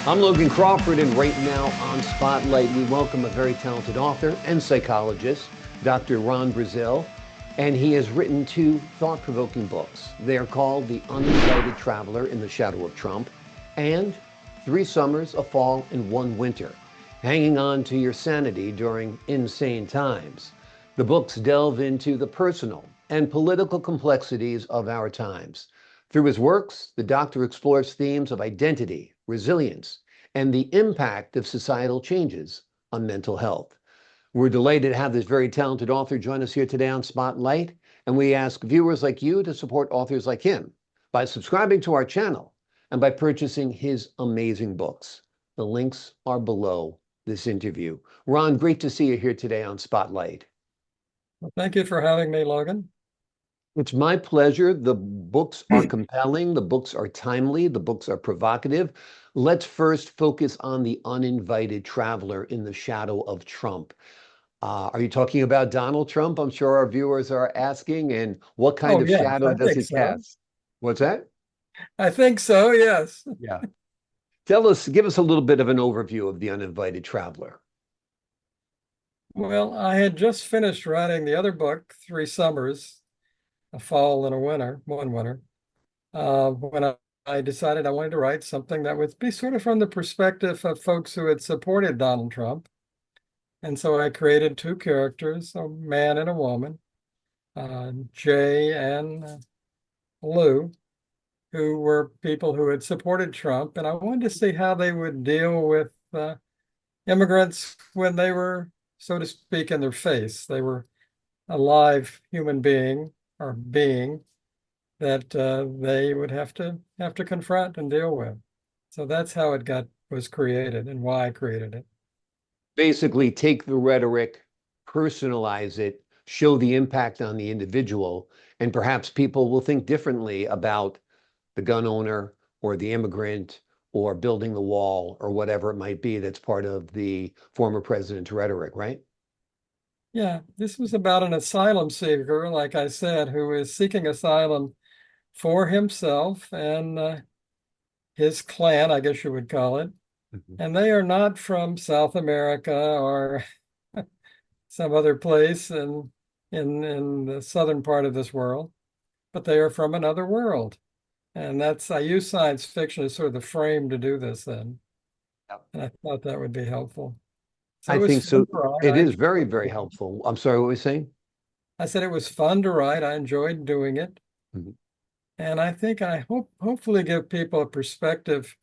I'm Logan Crawford, and right now on Spotlight, we welcome a very talented author and psychologist, Dr. Ron Breazeale, and he has written two thought-provoking books. They are called The Uninvited Traveler in the Shadow of Trump and Three Summers, a Fall, and One Winter, Hanging On to Your Sanity During Insane Times. The books delve into the personal and political complexities of our times. Through his works, the doctor explores themes of identity, resilience, and the impact of societal changes on mental health. We're delighted to have this very talented author join us here today on Spotlight, and we ask viewers like you to support authors like him by subscribing to our channel and by purchasing his amazing books. The links are below this interview. Ron, great to see you here today on Spotlight. Well, thank you for having me, Logan. It's my pleasure. The books are compelling. The books are timely. The books are provocative. Let's first focus on The Uninvited Traveler in the Shadow of Trump. Are you talking about Donald Trump? I'm sure our viewers are asking. And what kind Oh, of yes, shadow I does think it so. cast? What's that? I think so, yes. Yeah. Give us a little bit of an overview of The Uninvited Traveler. Well, I had just finished writing the other book, Three Summers, a fall and a winter, one winter, when I decided I wanted to write something that would be sort of from the perspective of folks who had supported Donald Trump. And so I created two characters, a man and a woman, Jay and Lou, who were people who had supported Trump. And I wanted to see how they would deal with immigrants when they were, so to speak, in their face. They were a live human being or being that they would have to confront and deal with. So that's how it was created and why I created it. Basically, take the rhetoric, personalize it, show the impact on the individual, and perhaps people will think differently about the gun owner or the immigrant or building the wall or whatever it might be that's part of the former president's rhetoric, right? Yeah, this was about an asylum seeker, like I said, who is seeking asylum for himself and his clan, I guess you would call it. Mhm. And they are not from South America or some other place in the southern part of this world, but they are from another world. And that's I use science fiction as sort of the frame to do this then. Yeah. And I thought that would be helpful. So I it was think fun so. to write. It I is very, enjoyed very doing it. helpful. I'm sorry, what were you saying? I said it was fun to write. I enjoyed doing it. Mhm. And I think I hopefully give people a perspective,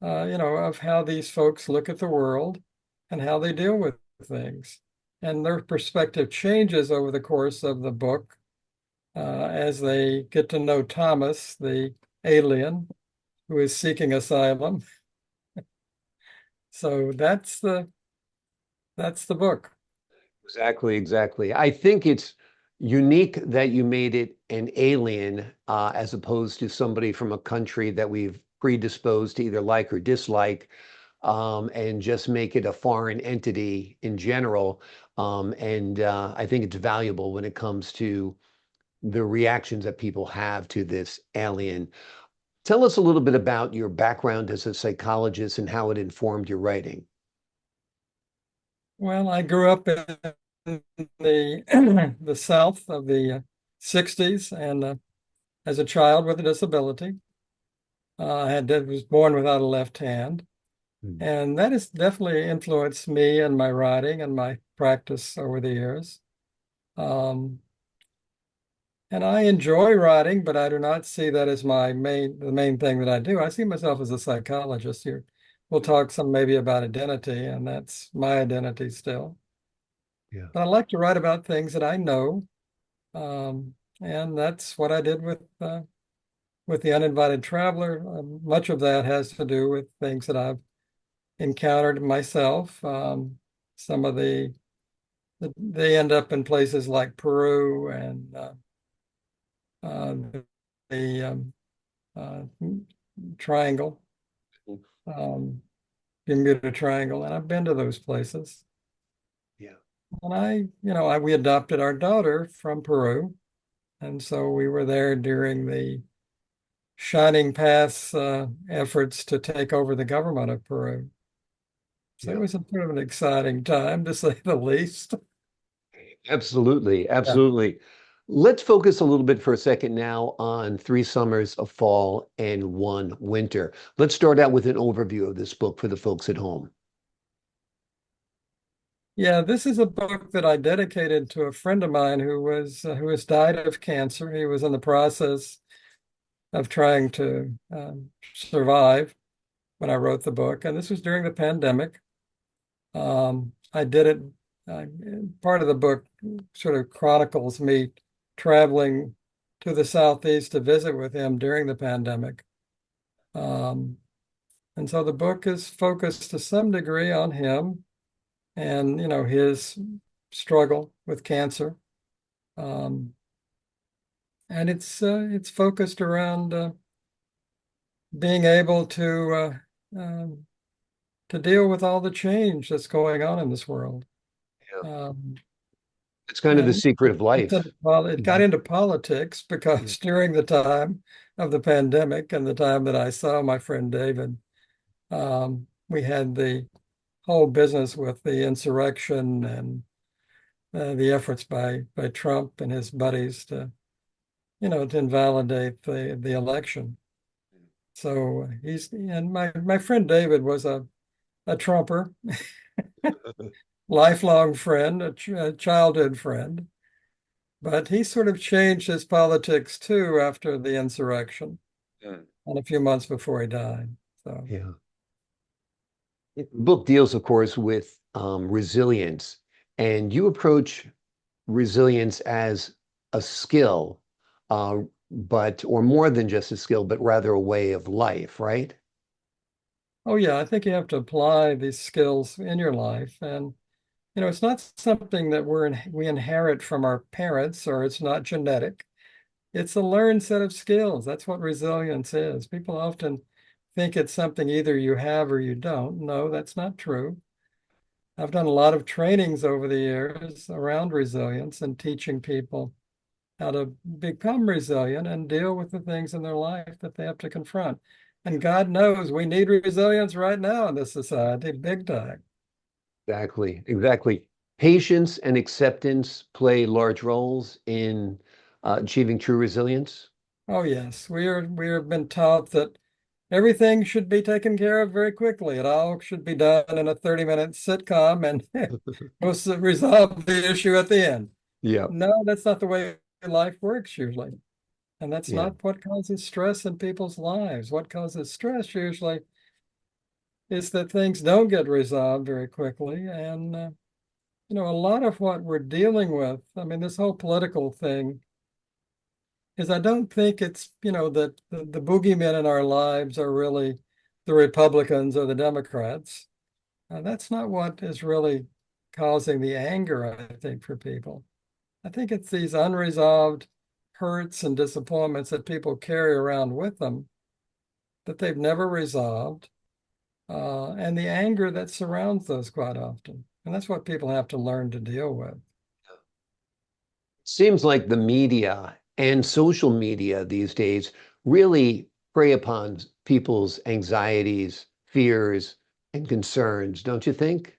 of how these folks look at the world and how they deal with things. And their perspective changes over the course of the book as they get to know Thomas, the alien who is seeking asylum. So that's the book. Exactly, exactly. I think it's unique that you made it an alien as opposed to somebody from a country that we've predisposed to either like or dislike, and just make it a foreign entity in general. And I think it's valuable when it comes to the reactions that people have to this alien. Tell us a little bit about your background as a psychologist and how it informed your writing. Well, I grew up in the the South of the 60s and as a child with a disability. Was born without a left hand. Hmm. And that has definitely influenced me and my writing and my practice over the years. Um, and I enjoy writing, but I do not see that as the main thing that I do. I see myself as a psychologist here. We'll talk some maybe about identity, and that's my identity still. Yeah. But I like to write about things that I know, and that's what I did with the uninvited traveler. Much of that has to do with things that I've encountered myself. Some of they end up in places like Peru and uh, the uh, Triangle, um, Bermuda Triangle, and I've been to those places. Yeah. And we adopted our daughter from Peru, and so we were there during the shining paths efforts to take over the government of Peru. So it Yeah. was a sort of an exciting time, to say the least. Absolutely, Yeah. absolutely. Let's focus a little bit for a second now on Three Summers, a Fall, and One Winter. Let's start out with an overview of this book for the folks at home. Yeah, this is a book that I dedicated to a friend of mine who has died of cancer. He was in the process of trying to survive when I wrote the book, and this was during the pandemic. I did it. Uh, Part of the book sort of chronicles me traveling to the southeast to visit with him during the pandemic. Um, and so the book is focused to some degree on him and his struggle with cancer. Um, and it's focused around being able to deal with all the change that's going on in this world. Yeah. Um, It's kind of the and secret of life. it got Mhm. into politics Yeah. because during the time of the pandemic and the time that I saw my friend David, we had the whole business with the insurrection and the efforts by Trump and his buddies to invalidate the election. So my friend David was a Trumper, lifelong friend, a childhood friend, but he sort of changed his politics too after the insurrection Yeah. and a few months before he died. So, Yeah. The book deals, of course, with resilience, and you approach resilience as a skill, or more than just a skill, but rather a way of life, right? oh yeah, I think you have to apply these skills in your life, and it's not something that we inherit from our parents, or it's not genetic. It's a learned set of skills. That's what resilience is. People often think it's something either you have or you don't. No, that's not true. I've done a lot of trainings over the years around resilience and teaching people how to become resilient and deal with the things in their life that they have to confront. And God knows we need resilience right now in this society, big time. Exactly, exactly. Patience and acceptance play large roles in achieving true resilience. Oh yes, we have been taught that everything should be taken care of very quickly. It all should be done in a 30-minute sitcom and we'll resolve the issue at the end. Yeah, No, that's not the way life works usually. And that's yeah. not what causes stress in people's lives. What causes stress usually is that things don't get resolved very quickly. And, a lot of what we're dealing with, I mean, this whole political thing is I don't think it's, that the boogeymen in our lives are really the Republicans or the Democrats. That's not what is really causing the anger, I think, for people. I think it's these unresolved hurts and disappointments that people carry around with them that they've never resolved, and the anger that surrounds those quite often. And that's what people have to learn to deal with. Seems like the media and social media these days really prey upon people's anxieties, fears, and concerns, don't you think?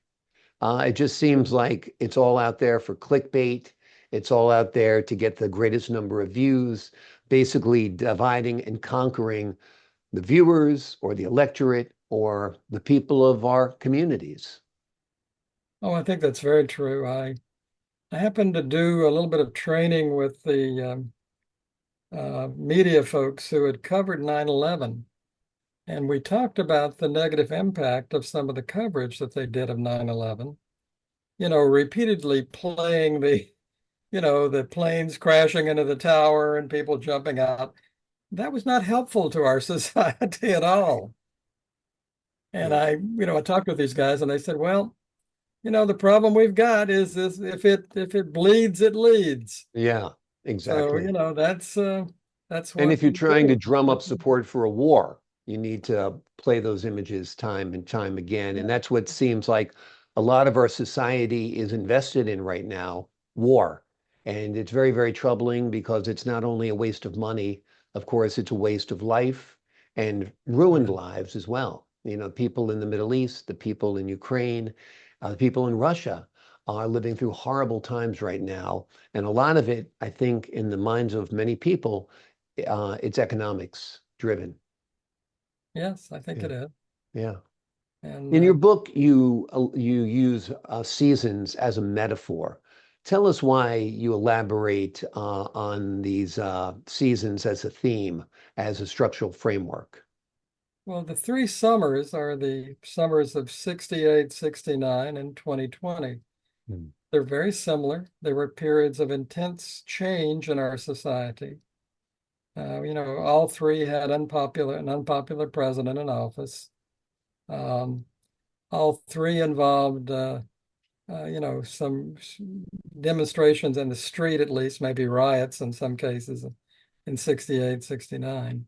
It just seems like it's all out there for clickbait. It's all out there to get the greatest number of views, basically dividing and conquering the viewers or the electorate or the people of our communities. Oh, I think that's very true. I happened to do a little bit of training with the media folks who had covered 9/11. And we talked about the negative impact of some of the coverage that they did of 9/11, repeatedly playing the planes crashing into the tower and people jumping out. That was not helpful to our society at all. And Yeah. I talked with these guys and they said, well, the problem we've got is this, if it bleeds, it leads. Yeah, So, exactly. that's And what if you're we trying to do. drum up support for a war, you need to play those images time and time again. And that's what seems like a lot of our society is invested in right now, war. And it's very, very troubling because it's not only a waste of money, Of course, it's a waste of life and ruined Yeah. lives as well. You know, people in the Middle East, the people in Ukraine, the people in Russia are living through horrible times right now. And a lot of it, I think, in the minds of many people, it's economics driven. Yes, I think Yeah, it is. yeah. And In your book, you use seasons as a metaphor. Tell us why you elaborate on these seasons as a theme, as a structural framework. well, the three summers are the summers of 68, 69, and 2020. Mm. They're very similar. They were periods of intense change in our society. All three had an unpopular president in office. Um, all three involved, some demonstrations in the street, at least, maybe riots in some cases in 68, 69.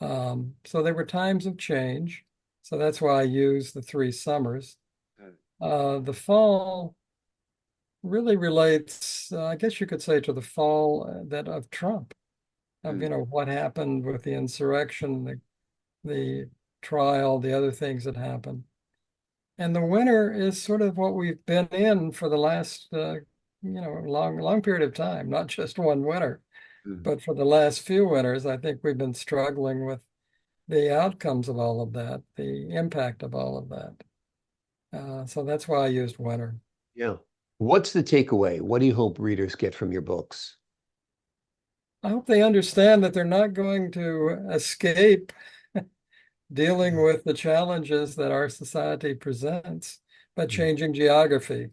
So there were times of change. So that's why I use the three summers. The fall really relates, I guess you could say, to the fall that of Trump, of Mm. what happened with the insurrection, the trial, the other things that happened. And the winter is sort of what we've been in for the last, long period of time, not just one winter, Mm. but for the last few winters, I think we've been struggling with the outcomes of all of that, the impact of all of that. So that's why I used winter. Yeah. What's the takeaway? What do you hope readers get from your books? I hope they understand that they're not going to escape dealing with the challenges that our society presents by Mm. changing geography.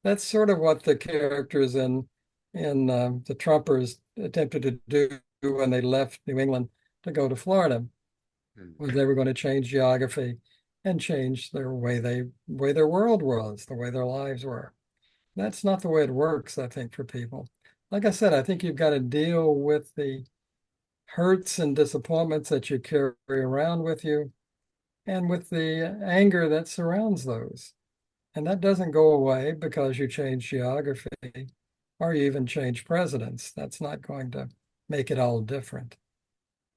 That's sort of what the characters in the Trumpers attempted to do when they left New England to go to Florida, Mm. was they were going to change geography and change way their world was, the way their lives were. That's not the way it works, I think, for people. Like I said, I think you've got to deal with the hurts and disappointments that you carry around with you and with the anger that surrounds those. And that doesn't go away because you change geography or you even change presidents. That's not going to make it all different.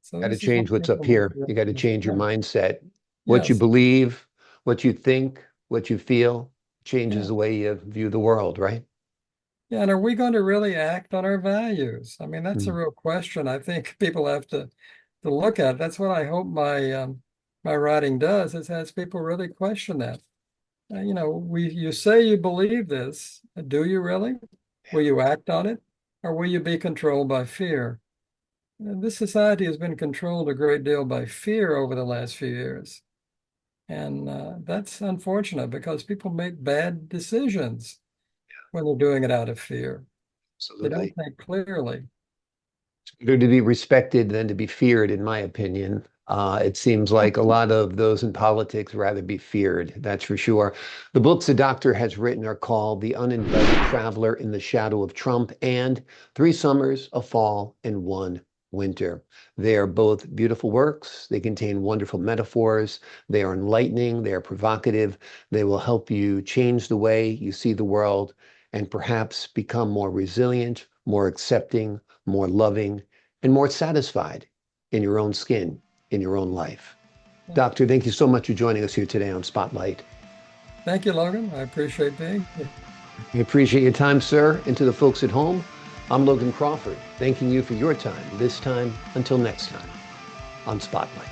So Got to this is what change what's up people here. You got to change your yeah. mindset. What you Yes. believe, what you think, what you feel changes Yeah. the way you view the world, right? Yeah. And are we going to really act on our values? I mean, that's a Mm. real question I think people have to look at. That's what I hope my writing does, is has people really question that. You say you believe this. Do you really? Will you act on it? Or will you be controlled by fear? This society has been controlled a great deal by fear over the last few years. And that's unfortunate because people make bad decisions when they're doing it out of fear. They don't Absolutely. think clearly. Better to be respected than to be feared, in my opinion. It seems like a lot of those in politics rather be feared, that's for sure. The books the doctor has written are called The Uninvited Traveler in the Shadow of Trump and Three Summers, a Fall, and One Winter. They are both beautiful works. They contain wonderful metaphors. They are enlightening. They are provocative. They will help you change the way you see the world and perhaps become more resilient, more accepting, more loving, and more satisfied in your own skin, in your own life. Doctor, thank you so much for joining us here today on Spotlight. Thank you, Logan. I appreciate being here. We appreciate your time, sir. And to the folks at home, I'm Logan Crawford, thanking you for your time, this time until next time on Spotlight.